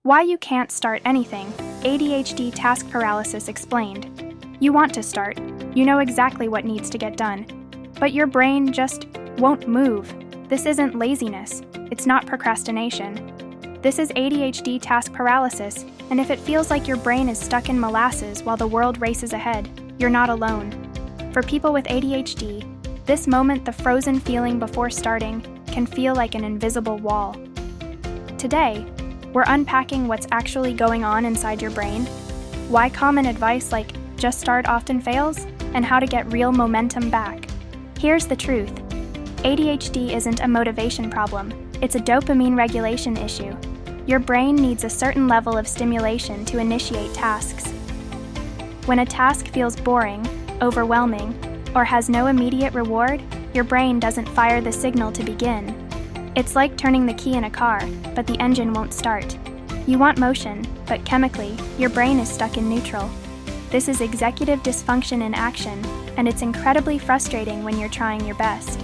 Why you can't start anything. ADHD task paralysis explained. You want to start. You know exactly what needs to get done. But your brain just won't move. This isn't laziness. It's not procrastination. This is ADHD task paralysis, and if it feels like your brain is stuck in molasses while the world races ahead, you're not alone. For people with ADHD, this moment, the frozen feeling before starting, can feel like an invisible wall. Today, we're unpacking what's actually going on inside your brain, why common advice like just start often fails, and how to get real momentum back. Here's the truth. ADHD isn't a motivation problem, it's a dopamine regulation issue. Your brain needs a certain level of stimulation to initiate tasks. When a task feels boring, overwhelming, or has no immediate reward, your brain doesn't fire the signal to begin. It's like turning the key in a car, but the engine won't start. You want motion, but chemically, your brain is stuck in neutral. This is executive dysfunction in action, and it's incredibly frustrating when you're trying your best.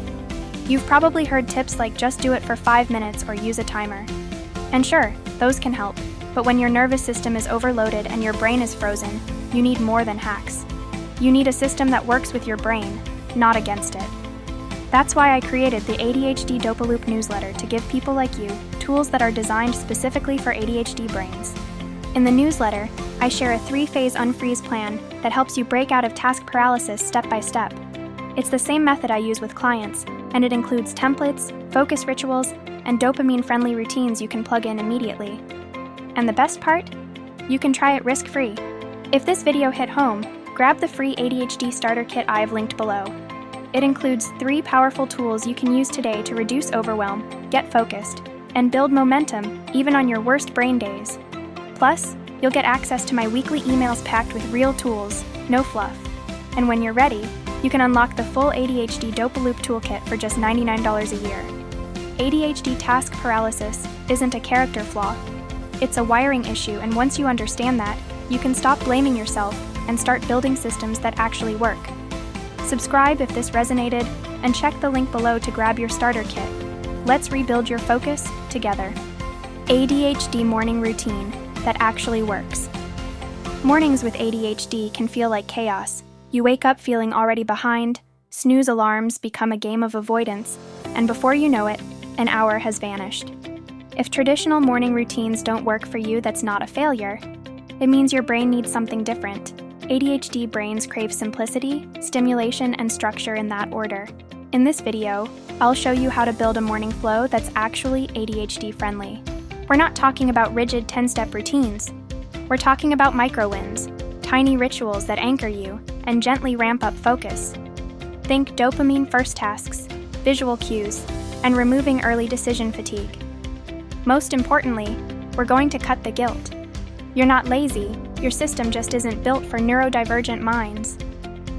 You've probably heard tips like just do it for 5 minutes or use a timer. And sure, those can help, but when your nervous system is overloaded and your brain is frozen, you need more than hacks. You need a system that works with your brain, not against it. That's why I created the ADHD Dopaloop newsletter to give people like you tools that are designed specifically for ADHD brains. In the newsletter, I share a 3-phase unfreeze plan that helps you break out of task paralysis step by step. It's the same method I use with clients, and it includes templates, focus rituals, and dopamine-friendly routines you can plug in immediately. And the best part? You can try it risk-free. If this video hit home, grab the free ADHD starter kit I've linked below. It includes 3 powerful tools you can use today to reduce overwhelm, get focused, and build momentum even on your worst brain days. Plus, you'll get access to my weekly emails packed with real tools, no fluff. And when you're ready, you can unlock the full ADHD Dopaloop toolkit for just $99 a year. ADHD task paralysis isn't a character flaw. It's a wiring issue, and once you understand that, you can stop blaming yourself and start building systems that actually work. Subscribe if this resonated, and check the link below to grab your starter kit. Let's rebuild your focus together. ADHD morning routine that actually works. Mornings with ADHD can feel like chaos. You wake up feeling already behind, snooze alarms become a game of avoidance, and before you know it, an hour has vanished. If traditional morning routines don't work for you, that's not a failure. It means your brain needs something different. ADHD brains crave simplicity, stimulation, and structure in that order. In this video, I'll show you how to build a morning flow that's actually ADHD-friendly. We're not talking about rigid 10-step routines. We're talking about micro-wins, tiny rituals that anchor you and gently ramp up focus. Think dopamine-first tasks, visual cues, and removing early decision fatigue. Most importantly, we're going to cut the guilt. You're not lazy, your system just isn't built for neurodivergent minds.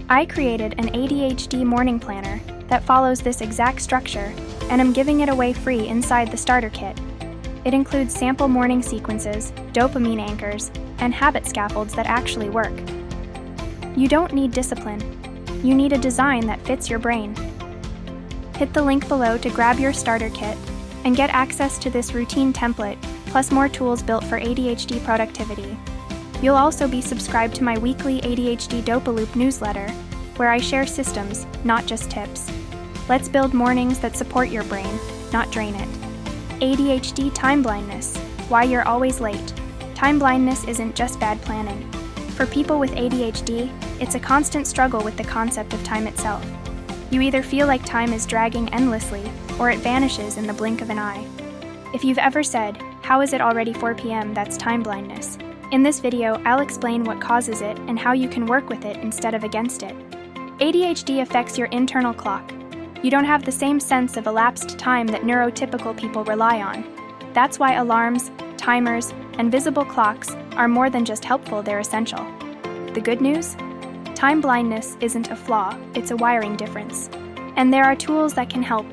I created an ADHD morning planner that follows this exact structure, and I'm giving it away free inside the starter kit. It includes sample morning sequences, dopamine anchors, and habit scaffolds that actually work. You don't need discipline. You need a design that fits your brain. Hit the link below to grab your starter kit and get access to this routine template, plus more tools built for ADHD productivity. You'll also be subscribed to my weekly ADHD Dopaloop newsletter, where I share systems, not just tips. Let's build mornings that support your brain, not drain it. ADHD time blindness, why you're always late. Time blindness isn't just bad planning. For people with ADHD, it's a constant struggle with the concept of time itself. You either feel like time is dragging endlessly, or it vanishes in the blink of an eye. If you've ever said, "How is it already 4 p.m.?" that's time blindness. In this video, I'll explain what causes it and how you can work with it instead of against it. ADHD affects your internal clock. You don't have the same sense of elapsed time that neurotypical people rely on. That's why alarms, timers, and visible clocks are more than just helpful, they're essential. The good news? Time blindness isn't a flaw, it's a wiring difference. And there are tools that can help.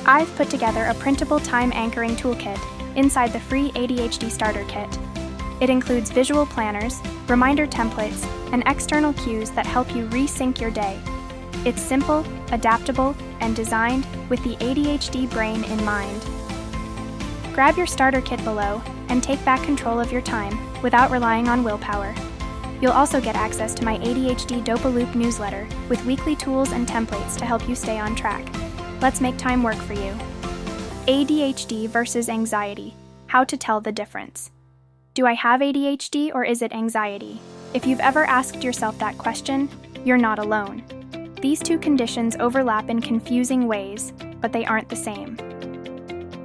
I've put together a printable time anchoring toolkit inside the free ADHD starter kit. It includes visual planners, reminder templates, and external cues that help you resync your day. It's simple, adaptable, and designed with the ADHD brain in mind. Grab your starter kit below and take back control of your time without relying on willpower. You'll also get access to my ADHD Dopaloop newsletter with weekly tools and templates to help you stay on track. Let's make time work for you. ADHD versus anxiety. How to tell the difference. Do I have ADHD or is it anxiety? If you've ever asked yourself that question, you're not alone. These two conditions overlap in confusing ways, but they aren't the same.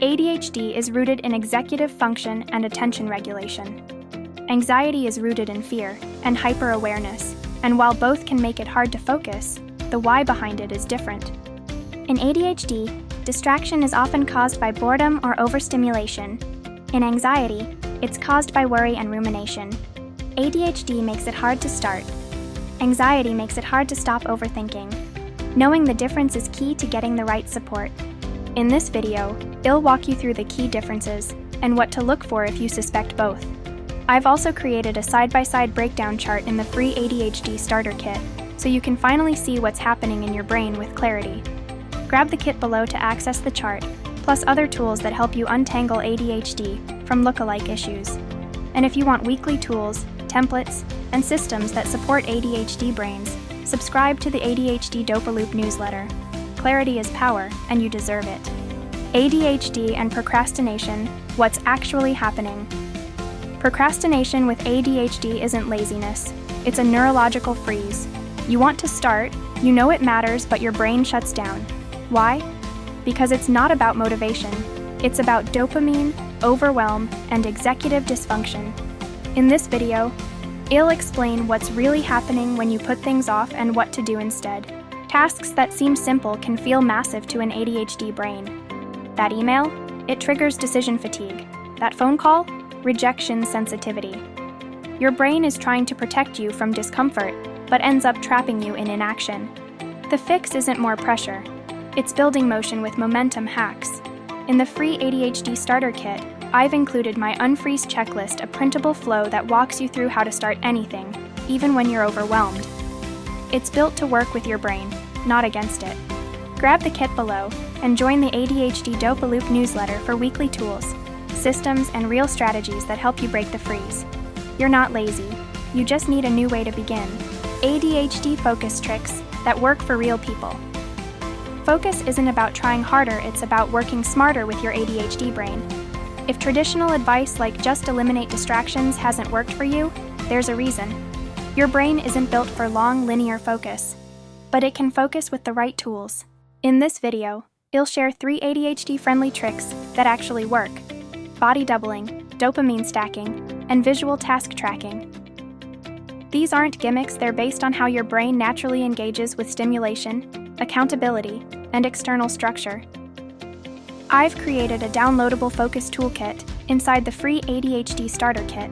ADHD is rooted in executive function and attention regulation. Anxiety is rooted in fear and hyper-awareness, and while both can make it hard to focus, the why behind it is different. In ADHD, distraction is often caused by boredom or overstimulation. In anxiety, it's caused by worry and rumination. ADHD makes it hard to start. Anxiety makes it hard to stop overthinking. Knowing the difference is key to getting the right support. In this video, I'll walk you through the key differences and what to look for if you suspect both. I've also created a side-by-side breakdown chart in the free ADHD starter kit, so you can finally see what's happening in your brain with clarity. Grab the kit below to access the chart, plus other tools that help you untangle ADHD from look-alike issues. And if you want weekly tools, templates, and systems that support ADHD brains, subscribe to the ADHD Dopaloop newsletter. Clarity is power, and you deserve it. ADHD and procrastination, what's actually happening. Procrastination with ADHD isn't laziness, it's a neurological freeze. You want to start, you know it matters, but your brain shuts down. Why? Because it's not about motivation. It's about dopamine, overwhelm, and executive dysfunction. In this video, I'll explain what's really happening when you put things off and what to do instead. Tasks that seem simple can feel massive to an ADHD brain. That email? It triggers decision fatigue. That phone call? Rejection sensitivity. Your brain is trying to protect you from discomfort, but ends up trapping you in inaction. The fix isn't more pressure. It's building motion with momentum hacks. In the free ADHD starter kit, I've included my unfreeze checklist, a printable flow that walks you through how to start anything, even when you're overwhelmed. It's built to work with your brain, not against it. Grab the kit below and join the ADHD Dopaloop newsletter for weekly tools, systems, and real strategies that help you break the freeze. You're not lazy, you just need a new way to begin. ADHD focus tricks that work for real people. Focus isn't about trying harder, it's about working smarter with your ADHD brain. If traditional advice like just eliminate distractions hasn't worked for you, there's a reason. Your brain isn't built for long, linear focus, but it can focus with the right tools. In this video, I'll share 3 ADHD-friendly tricks that actually work: body doubling, dopamine stacking, and visual task tracking. These aren't gimmicks, they're based on how your brain naturally engages with stimulation, accountability, and external structure. I've created a downloadable focus toolkit inside the free ADHD starter kit.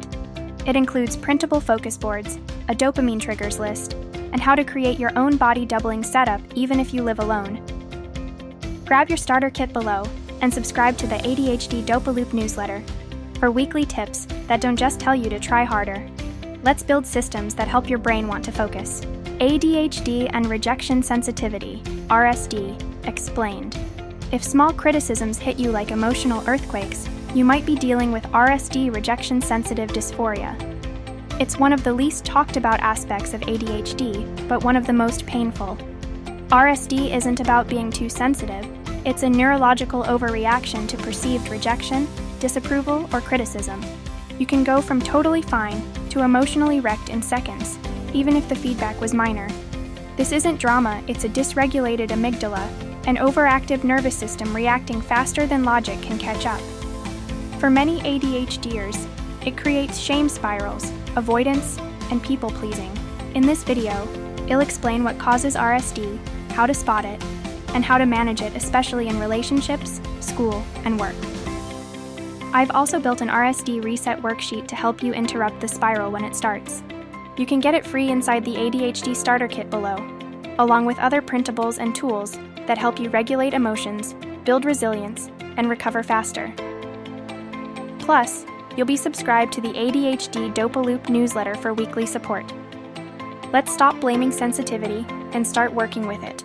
It includes printable focus boards, a dopamine triggers list, and how to create your own body doubling setup even if you live alone. Grab your starter kit below and subscribe to the ADHD Dopaloop newsletter for weekly tips that don't just tell you to try harder. Let's build systems that help your brain want to focus. ADHD and rejection sensitivity, RSD, explained. If small criticisms hit you like emotional earthquakes, you might be dealing with RSD, Rejection Sensitive Dysphoria. It's one of the least talked about aspects of ADHD, but one of the most painful. RSD isn't about being too sensitive, it's a neurological overreaction to perceived rejection, disapproval, or criticism. You can go from totally fine to emotionally wrecked in seconds, even if the feedback was minor. This isn't drama, it's a dysregulated amygdala, an overactive nervous system reacting faster than logic can catch up. For many ADHDers, it creates shame spirals, avoidance, and people-pleasing. In this video, I'll explain what causes RSD, how to spot it, and how to manage it, especially in relationships, school, and work. I've also built an RSD reset worksheet to help you interrupt the spiral when it starts. You can get it free inside the ADHD starter kit below, along with other printables and tools that help you regulate emotions, build resilience, and recover faster. Plus, you'll be subscribed to the ADHD Dopaloop newsletter for weekly support. Let's stop blaming sensitivity and start working with it.